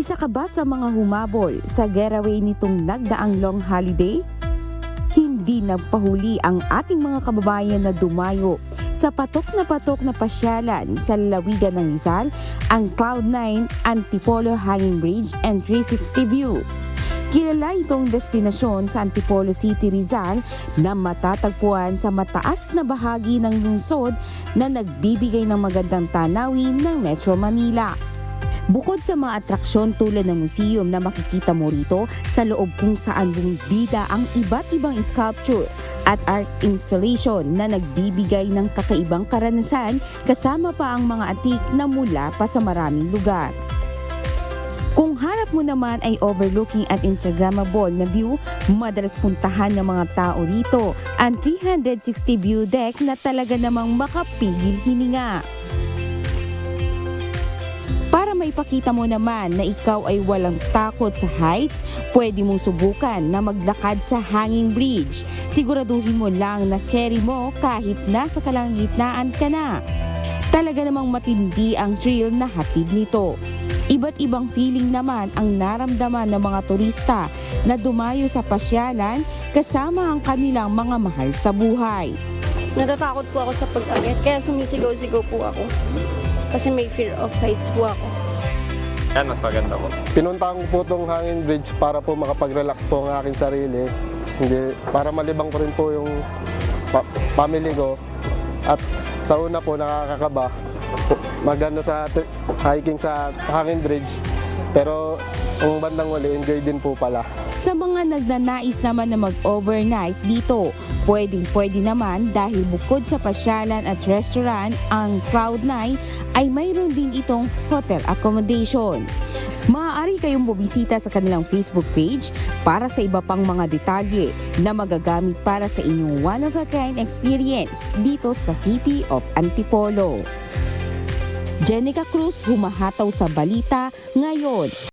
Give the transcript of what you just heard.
Isa ka ba sa mga humabol sa getaway nitong nagdaang long holiday? Hindi nagpahuli ang ating mga kababayan na dumayo sa patok na pasyalan sa lalawigan ng Rizal, ang Cloud9 Antipolo Hanging Bridge and 360 View. Kilala itong destinasyon sa Antipolo City, Rizal na matatagpuan sa mataas na bahagi ng lungsod na nagbibigay ng magandang tanawin ng Metro Manila. Bukod sa mga atraksyon tulad ng museum na makikita mo rito, sa loob kung saan bumibida ang iba't ibang sculpture at art installation na nagbibigay ng kakaibang karanasan, kasama pa ang mga antik na mula pa sa maraming lugar. Kung hanap mo naman ay overlooking at Instagrammable na view, madalas puntahan ng mga tao rito ang 360 view deck na talaga namang makapigil hininga. Para maipakita mo naman na ikaw ay walang takot sa heights, pwede mong subukan na maglakad sa hanging bridge. Siguraduhin mo lang na carry mo kahit nasa kalagitnaan ka na. Talaga namang matindi ang thrill na hatid nito. Iba't ibang feeling naman ang naramdaman ng mga turista na dumayo sa pasyalan kasama ang kanilang mga mahal sa buhay. Natatakot po ako sa pag-akyat, kaya sumisigaw-sigaw po ako. Kasi may fear of heights po ako. Yan, mas maganda po. Pinuntahan ko po itong hanging bridge para po makapag-relax po ang aking sarili. Hindi, para malibang ko rin po yung family ko. At sa una po nakakakaba, magano sa hiking sa hanging bridge. Pero ang bandang wali, enjoy din po pala. Sa mga nagnanais naman na mag-overnight dito, pwedeng-pwede naman dahil bukod sa pasyalan at restaurant, ang Cloud9 ay mayroon din itong hotel accommodation. Maaari kayong bumisita sa kanilang Facebook page para sa iba pang mga detalye na magagamit para sa inyong one-of-a-kind experience dito sa City of Antipolo. Jenica Cruz, humahataw sa balita ngayon.